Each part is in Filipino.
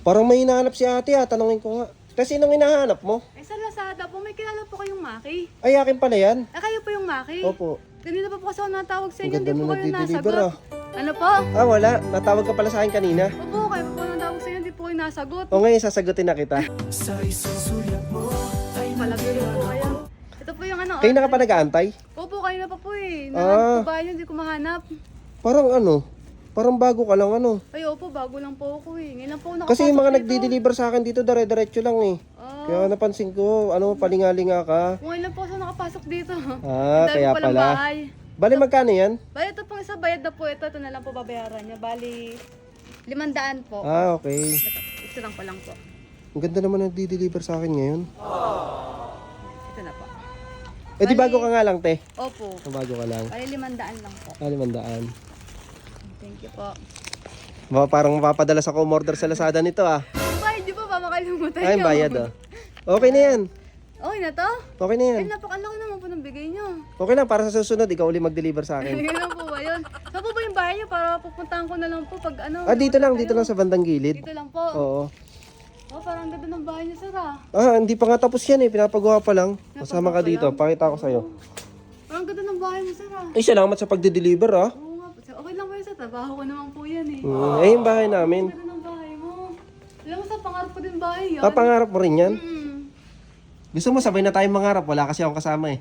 Parang may hinahanap si ate tanungin ko nga. Kasi sinong hinahanap mo? Eh sa Lazada po, may kilala po kayong Maki. Ay, akin pala yan. Kayo po yung Maki? Opo. Kanina pa po kasi ako natawag sa inyo, Ang ganda hindi po na kayo nagdi-deliver, nasagot. Ano po? Wala. Natawag ka pala sa akin kanina. Opo, kayo po natawag sa inyo, hindi po kayo nasagot. O ngayon, sasagutin na kita. Palagay po kayo. Ito po yung ano. Kayo na ka pa nag-aantay? Opo, kayo na pa po eh. Nahanap po ba yun? Hindi ko mahanap. Parang bago ka lang Ay, opo, bago lang po ako eh. Ngayon lang po ako nakapasok Kasi yung mga dito. nagdi-deliver sa akin dito, dire-diretso lang eh. Kaya napansin ko, palingalinga ka. Ngayon lang po ako nakapasok dito. Kaya Ang dami palang pala. bahay. Bali, magkano yan? Bali, ito pong isa bayad na po. Ito na lang po babayaran niya. Bali, 500 po. Okay. Ito lang po lang po. Ang ganda naman nagdi-deliver sa akin ngayon. Ito na po. Eh di bago ka nga lang, te. Opo. Bago ka lang. Bali, 500 lang po. 500. Thank you po. Parang mapapadalas ako umorder sa Lazada nito Bayad niyo po ba? Makalimutan Ay, niyo. bayad Okay na yan. Okay na to? Okay na yan. Ay, napakalaki naman po ng bigay niyo. Okay lang, para sa susunod, ikaw uli mag-deliver sa akin. Ganun po ba yun? Saan po ba yung bahay niyo? Para pupuntahan ko na lang po pag ano. Dito lang sa bandang gilid. Dito lang po. Oo. Oh, parang ganda ng bahay niyo, sir Hindi pa nga tapos yan pinapagawa pa lang. Kasama ka dito, pakita ko sa'yo. Parang ganda ng bahay mo, sir Salamat sa pagde-deliver Oo nga po, sir. Okay lang kayo, sir. Trabaho ko naman po yan eh. Yung bahay namin. Ganda ng bahay mo. Alam mo, sa pangarap ko din bahay yan. Pangarap mo rin yan? Mm. Gusto mo sabay na tayong mangarap, wala kasi akong kasama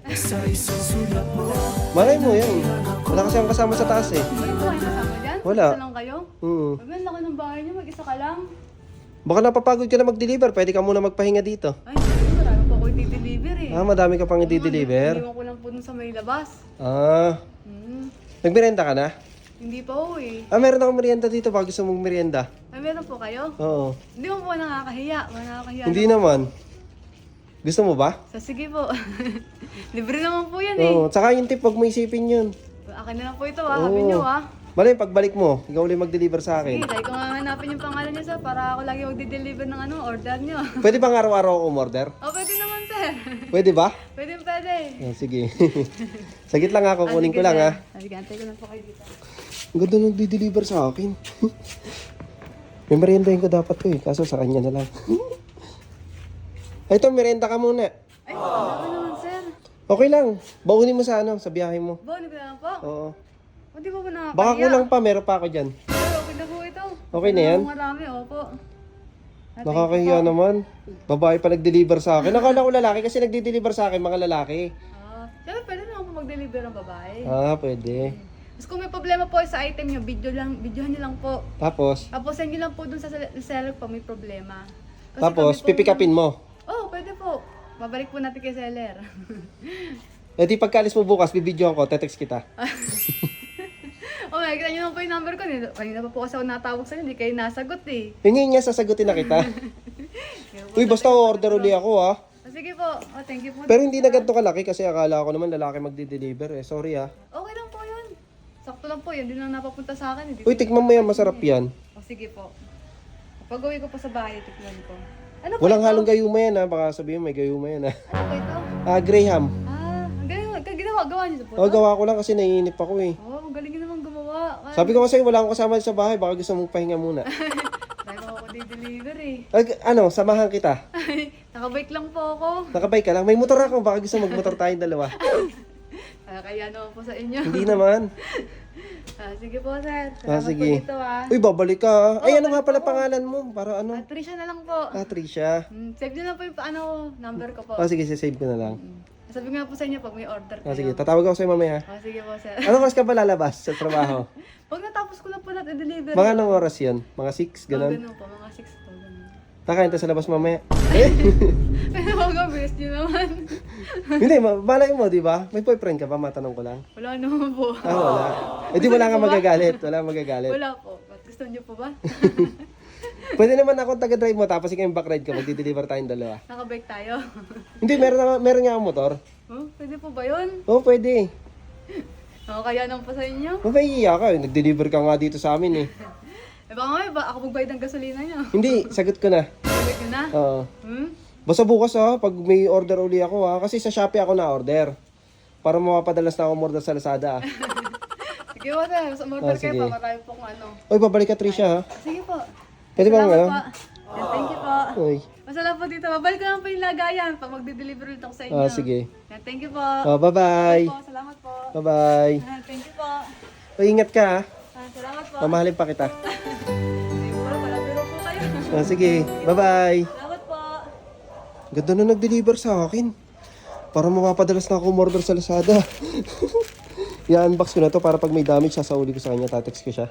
Malay mo yan. Wala kasi akong kasama sa taas Wala po kayo kasama dyan? Wala. Isa lang kayo? Mm. Ang laki ng bahay niyo, mag-isa ka lang. Baka napapagod ka na mag-deliver, pwede ka muna magpahinga dito. Ay, marami po ako i-deliver eh. Madami ka pang i-deliver. Iniwan ko lang po dun sa may labas. Mm. Nagmerienda ka na? Hindi pa po eh. Meron akong merienda dito, baka gusto mong merienda. Ay, meron po kayo? Oo. Hindi mo po nakakahiya. Nakakahiya. Hindi naman. Gusto mo ba? Sige po. Libre naman po yan eh. Oo. Tsaka yung tip, huwag mo isipin yun. Akin na lang po ito Sabi niyo Malay, pagbalik mo, ikaw ulit mag-deliver sa Sige, akin. tayo ko nga hanapin yung pangalan niya sir para ako lagi magdi-deliver ng order niyo. Pwede bang araw-araw ako umorder? Pwede naman sir. Pwede ba? Pwede. Sige. Sagit lang ako, kunin ko lang Sige, antay ko na po kayo dito. Ang ganda nang di-deliver sa akin. May meriendahin ko dapat to kaso sa kanya na lang. Ito, merienda ka muna. Ay, ano naman sir? Okay lang. Baunin mo sa sa biyahe mo. Bawal ko na lang po. Oo. Hindi po nakakahiya. Baka kulang pa, meron pa ako dyan. Pero okay na po ito. Okay na yan? Marami, opo. Nakakahiya naman. Babae pa nag-deliver sa akin. Nakala ko lalaki kasi nagdi-deliver sa akin mga lalaki. Siyempre, pwede naman po mag-deliver ng babae. Pwede. Tapos kung may problema po sa item nyo, videohan nyo lang po. Tapos Send nyo lang po dun sa seller po may problema. Kasi Tapos, kami po- pipikapin mo. Pwede po. Babalik po natin kay seller. Di pagkalis mo bukas, bibidyoan ko, text kita. Nakikita nyo lang po yung number ko. Kanina pa po kasi ako natawag sa inyo, hindi kayo nasagot eh. Hingin niya, sasagutin na kita. Uy, basta order uli ako Sige po. Thank you po. Pero hindi na ganito kalaki kasi akala ko naman lalaki magdi-deliver Sorry Okay lang po yun. Sakto lang po yun. Hindi lang napapunta sa akin. Uy, tikman mo yan, masarap yan. Sige po. Pag uwi ko po sa bahay, tikman ko. Ano po Walang ito? halong gayuma yan Baka sabihin may gayuma yan Ano po ito? Graham. Ang galing. Gawa niyo po O, ito? gawa ko lang kasi naiinip ako Ang galing niyo naman gumawa. Sabi ko kasi wala akong kasama sa bahay, baka gusto mong pahinga muna. Dahil ako di-deliver eh. Samahan kita. Nakabike lang po ako. Nakabay ka lang. May motor ako, baka gusto magmotor tayong dalawa. Kaya naman po sa inyo. Hindi naman. Sige po, sir. Salamat Sige. po dito Uy, babalik ka Ay, ano nga pala pangalan mo? Para Trisha na lang po. Trisha. Save niyo na po yung number ko po. Sige, save ko na lang. Sabi nga po sa inyo pag may order kayo. Sige, tatawag ako sa'yo mamaya. Sige po, sir. Anong oras ka ba lalabas sa trabaho? Pag natapos ko na po natin deliver. Mga anong oras yun? Mga 6, ganun? Ganun po, mga 6 po. Ganun. Kakain tayo sa labas mamaya. Pero mga best nyo naman. Hindi, balay mo, di ba? May boyfriend ka ba? Matanong ko lang. Wala naman po. Wala. Di wala nga magagalit. Wala magagalit. Wala po. Gusto niyo po ba? Pwede naman ako taga-drive mo, tapos ikaw yung backride ka, magdi-deliver tayong dalawa. Nakabike tayo. Hindi, meron nga akong motor. Pwede po ba yun? Pwede. Kaya naman po sa inyo. Mapahiya ka, nag-deliver ka nga dito sa amin Baka nga ako magbayad ng gasolina nyo. Hindi, sagot ko na. Sagot nyo na? Oo. Hmm? Basta bukas pag may order uli ako kasi sa Shopee ako na-order. Para mapapadalas na ako order sa Lazada Sige po, sir. Order kayo sige. pa. Marami po kung ano. Uy, babalik ka Trisha Sige po. Pwede bang Salamat po. Ay. Basta lang po dito. Babalik ko lang po yung lagayan pag magde-deliver ulit ako sa inyo. Ah, sige. Yan, thank you po. Oh, bye-bye. Po, salamat po. Bye-bye. Thank you po. O, ingat ka ha. Salamat po. Mamahalin pa kita. Siguro, palabiro po kayo. Ah, sige. Bye-bye. Salamat po. Ganda na nag-deliver sa akin. Para mapapadalas na ako umorder sa Lazada. I-unbox ko na to para pag may damage, sasauli ko sa kanya, tatext ko siya.